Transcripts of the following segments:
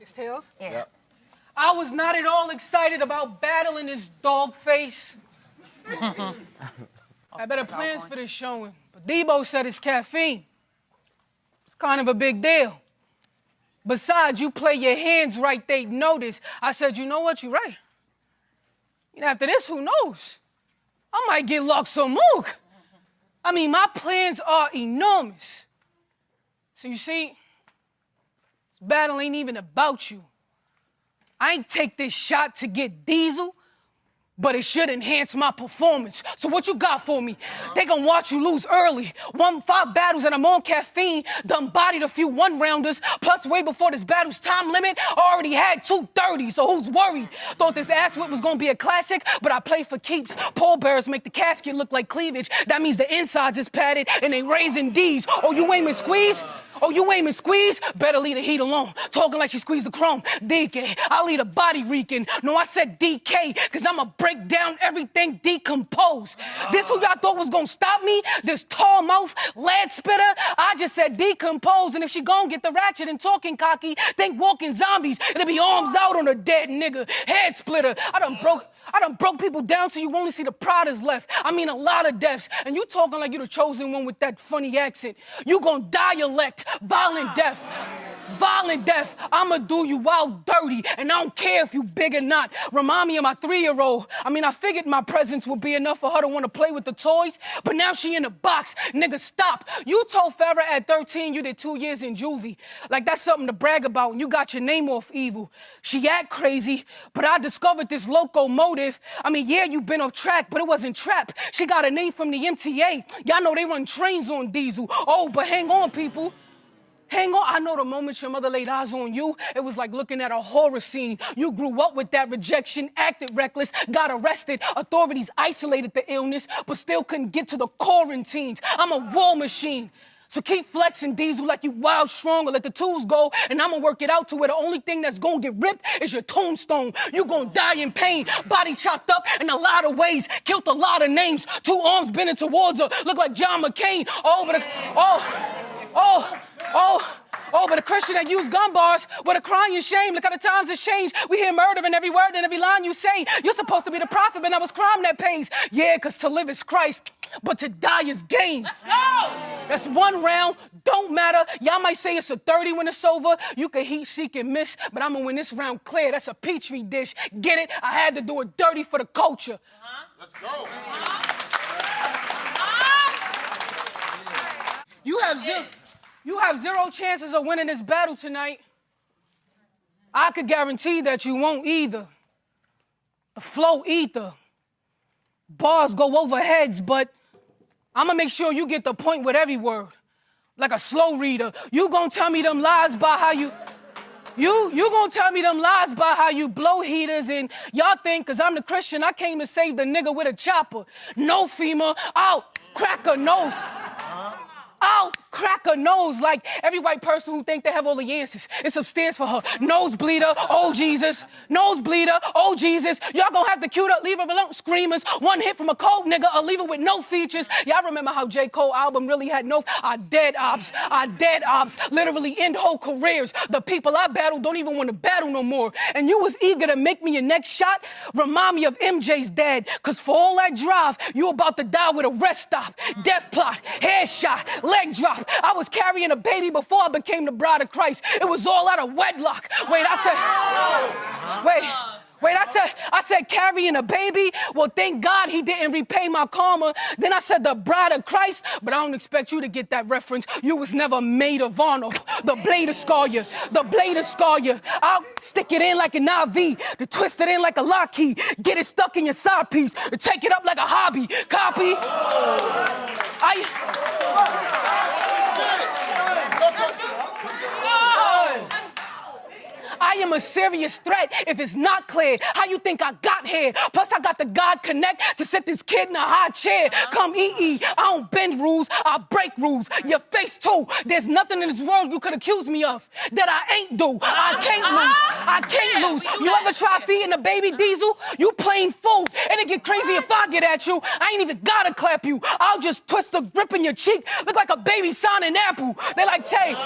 It's Tails? Yeah. Yep. I was not at all excited about battling this dog face. I had better plans for this showing, but Debo said it's caffeine. It's kind of a big deal. Besides, you play your hands right, they'd notice. I said, you know what, you're right. After this, who knows? I might get locked some mook. I mean, my plans are enormous. So you see, this battle ain't even about you. I ain't take this shot to get Desiel, but it should enhance my performance. So what you got for me? They gonna watch you lose early. Won 5 battles and I'm on caffeine. Done bodied a few one-rounders. Plus, way before this battle's time limit, I already had 230, so who's worried? Thought this ass whip was gonna be a classic, but I play for keeps. Pallbearers make the casket look like cleavage. That means the insides is padded and they raising D's. Oh, you aim and squeeze? Oh, you aim and squeeze? Better leave the heat alone. Talking like she squeezed the chrome. DK, I'll leave the body reeking. No, I said DK, cause I'ma break down everything decomposed. This who y'all thought was gonna stop me? This tall mouth, lead spitter? I just said decompose, and if she gon' get the ratchet and talking cocky, think walking zombies. It'll be arms out on a dead nigga. Head splitter. I done broke people down so you only see the Pradas left. I mean, a lot of deaths. And you talking like you the chosen one with that funny accent. You gon' dialect. Violent death. Violent death. I'ma do you out dirty. And I don't care if you big or not. Remind me of my 3-year-old. I mean, I figured my presence would be enough for her to want to play with the toys. But now she in the box. Nigga, stop. You told Farrah at 13 you did 2 years in juvie. Like that's something to brag about and you got your name off evil. She act crazy, but I discovered this locomotive. I mean, yeah, you been off track, but it wasn't trap. She got a name from the MTA. Y'all know they run trains on Desiel. Oh, but hang on, people. Hang on, I know the moment your mother laid eyes on you, it was like looking at a horror scene. You grew up with that rejection, acted reckless, got arrested. Authorities isolated the illness, but still couldn't get to the quarantines. I'm a war machine. So keep flexing, Desiel, like you wild strong, or let the tools go, and I'ma work it out to where the only thing that's gonna get ripped is your tombstone. You gonna die in pain, body chopped up in a lot of ways, killed a lot of names, 2 arms bending towards her, look like John McCain. But a Christian that used gun bars, what a crying shame. Look how the times have changed. We hear murder in every word and every line you say. You're supposed to be the prophet, but now it's crime that pays. Yeah, because to live is Christ, but to die is gain. Let's go! That's 1 round, don't matter. Y'all might say it's a 30 when it's over. You can heat, seek, and miss, but I'm going to win this round clear. That's a petri dish. Get it? I had to do it dirty for the culture. Let's go. You have 0 chances of winning this battle tonight. I could guarantee that you won't either. The flow ether. Bars go over heads, but I'm gonna make sure you get the point with every word. Like a slow reader. You gonna tell me them lies by how you... You gonna tell me them lies by how you blow heaters and y'all think, cause I'm the Christian, I came to save the nigga with a chopper. No FEMA, out, crack a nose. Out, crack her nose like every white person who think they have all the answers. It's upstairs for her. Nosebleeder, oh Jesus. Nosebleeder, oh Jesus. Y'all gonna have to cue up, leave her alone. Screamers, 1 hit from a cold nigga, or leave her with no features. Y'all remember how J. Cole album really had no... I dead ops. Literally end whole careers. The people I battle don't even want to battle no more. And you was eager to make me your next shot? Remind me of MJ's dad. Cause for all that drive, you about to die with a rest stop. Death plot, headshot, leg drop. I was carrying a baby before I became the bride of Christ. It was all out of wedlock. I said carrying a baby? Well, thank God he didn't repay my karma. Then I said the bride of Christ, but I don't expect you to get that reference. You was never maid of honor. The blade will scar you. The blade will scar you. I'll stick it in like an IV, to twist it in like a lock key, get it stuck in your side piece, to take it up like a hobby. Copy? I am a serious threat if it's not clear. How you think I got here? Plus, I got the God connect to sit this kid in a high chair. Come I don't bend rules, I break rules. Your face too. There's nothing in this world you could accuse me of that I ain't do. I can't lose. You ever try feeding a baby Desiel? You plain fool. And it get crazy if I get at you. I ain't even gotta clap you. I'll just twist the grip in your cheek. Look like a baby signing apple. They like, Tay.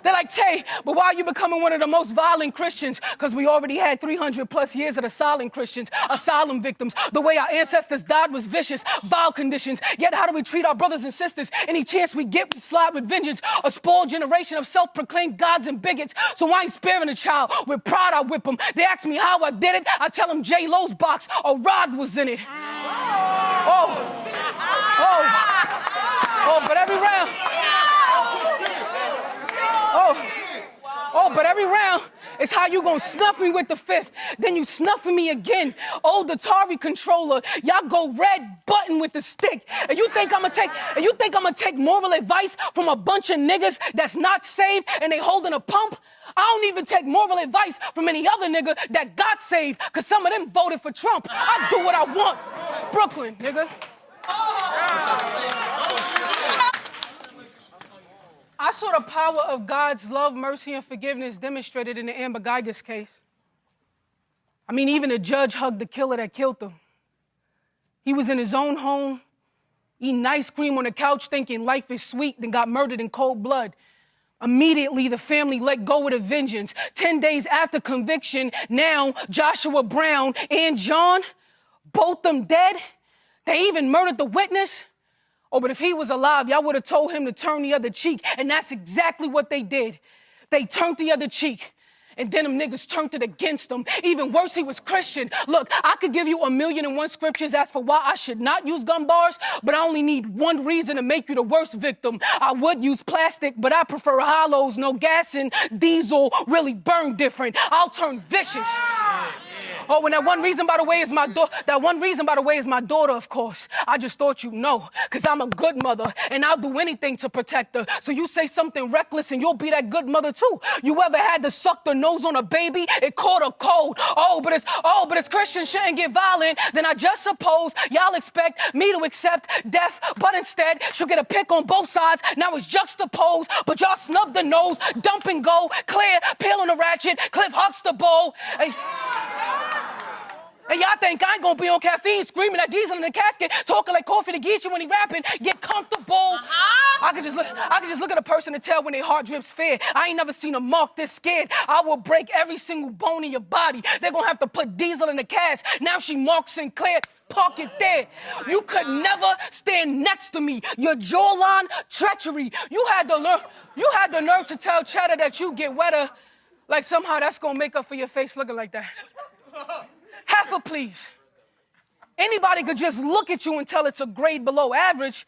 They're like, Tay, but why are you becoming one of the most violent Christians? Because we already had 300 plus years of the silent Christians, asylum victims. The way our ancestors died was vicious, vile conditions. Yet how do we treat our brothers and sisters? Any chance we get, we slide with vengeance. A spoiled generation of self-proclaimed gods and bigots. So I ain't sparing a child. With pride, I whip them. They ask me how I did it. I tell them J-Lo's box, a rod was in it. But every round. But every round is how you gonna snuff me with the fifth. Then you snuffing me again. Old Atari controller. Y'all go red button with the stick. And you think I'm gonna take moral advice from a bunch of niggas that's not saved and they holding a pump? I don't even take moral advice from any other nigga that got saved, cause some of them voted for Trump. I do what I want. Brooklyn, nigga. I saw the power of God's love, mercy, and forgiveness demonstrated in the Amber Geiger's case. I mean, even the judge hugged the killer that killed him. He was in his own home, eating ice cream on the couch, thinking life is sweet, then got murdered in cold blood. Immediately, the family let go with a vengeance. 10 days after conviction, now Joshua Brown and John, both them dead. They even murdered the witness. Oh, but if he was alive, y'all would have told him to turn the other cheek. And that's exactly what they did. They turned the other cheek. And then them niggas turned it against him. Even worse, he was Christian. Look, I could give you 1,000,001 scriptures as for why I should not use gun bars, but I only need one reason to make you the worst victim. I would use plastic, but I prefer hollows, no gas, and diesel really burn different. I'll turn vicious. Oh, and that one reason, by the way, is my daughter, of course. I just thought you'd know, because I'm a good mother, and I'll do anything to protect her. So you say something reckless, and you'll be that good mother, too. You ever had to suck the nose on a baby? It caught a cold. Oh, but it's Christians shouldn't get violent. Then I just suppose y'all expect me to accept death, but instead she'll get a pick on both sides. Now it's juxtaposed, but y'all snub the nose, dump and go, clear, peel on the ratchet, Cliff hucks the bowl. And y'all think I ain't gonna be on caffeine screaming at Desiel in the casket, talking like Coffee to Geisha when he rapping, get comfortable. I could just look at a person and tell when their heart drips fear. I ain't never seen a mark this scared. I will break every single bone in your body. They're gonna have to put Desiel in the cast. Now she Mark Sinclair, park it there. You could never stand next to me. Your jawline, treachery. You had the nerve to tell Cheddar that you get wetter, like somehow that's gonna make up for your face looking like that. Heifer, please. Anybody could just look at you and tell it's a grade below average.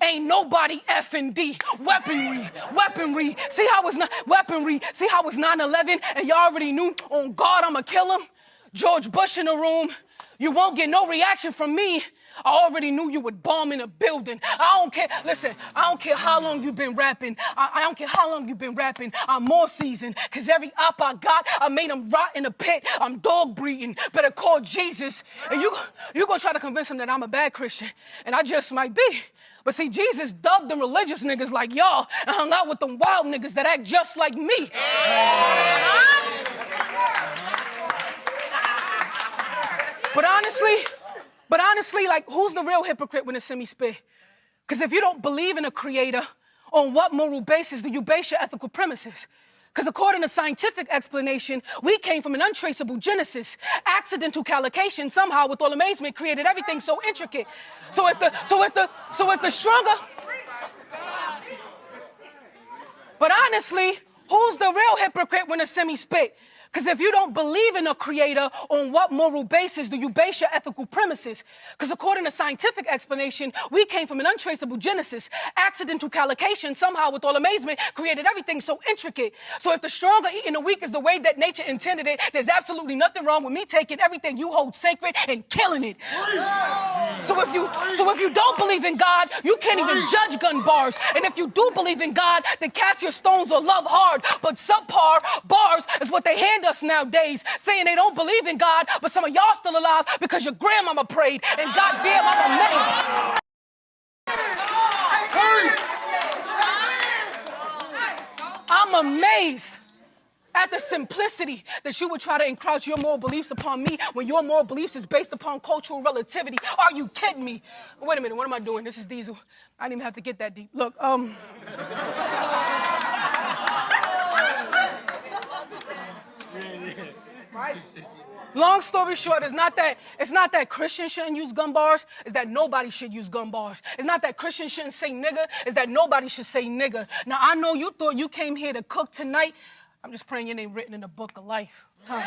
Ain't nobody effing D. Weaponry. See how it's not weaponry. See how it's 9/11 and y'all already knew on God I'ma kill him. George Bush in the room. You won't get no reaction from me. I already knew you would bomb in a building. I don't care. Listen, I don't care how long you've been rapping. I don't care how long you've been rapping. I'm more seasoned. Because every op I got, I made him rot in a pit. I'm dog breeding. Better call Jesus. And you gonna try to convince him that I'm a bad Christian. And I just might be. But see, Jesus dubbed them religious niggas like y'all and hung out with them wild niggas that act just like me. But honestly, like, who's the real hypocrite when it's semi-spit? Because if you don't believe in a creator, on what moral basis do you base your ethical premises? Because according to scientific explanation, we came from an untraceable genesis. Accidental calculation somehow, with all amazement, created everything so intricate. So if the stronger... But honestly, who's the real hypocrite when it's semi-spit? Because if you don't believe in a creator, on what moral basis do you base your ethical premises? Because according to scientific explanation, we came from an untraceable genesis. Accidental calculation somehow, with all amazement, created everything so intricate. So if the strong are eating the weak is the way that nature intended it, there's absolutely nothing wrong with me taking everything you hold sacred and killing it. So if you don't believe in God, you can't even judge gun bars. And if you do believe in God, then cast your stones or love hard. But subpar bars is what they hand us nowadays, saying they don't believe in God, but some of y'all still alive because your grandmama prayed, and goddamn, I'm amazed at the simplicity that you would try to encroach your moral beliefs upon me when your moral beliefs is based upon cultural relativity. Are you kidding me? Wait a minute, what am I doing? This is Desiel. I didn't even have to get that deep. Look, Long story short, it's not that Christians shouldn't use gun bars, it's that nobody should use gun bars. It's not that Christians shouldn't say nigga, it's that nobody should say nigga. Now, I know you thought you came here to cook tonight. I'm just praying your name written in the book of life. Time.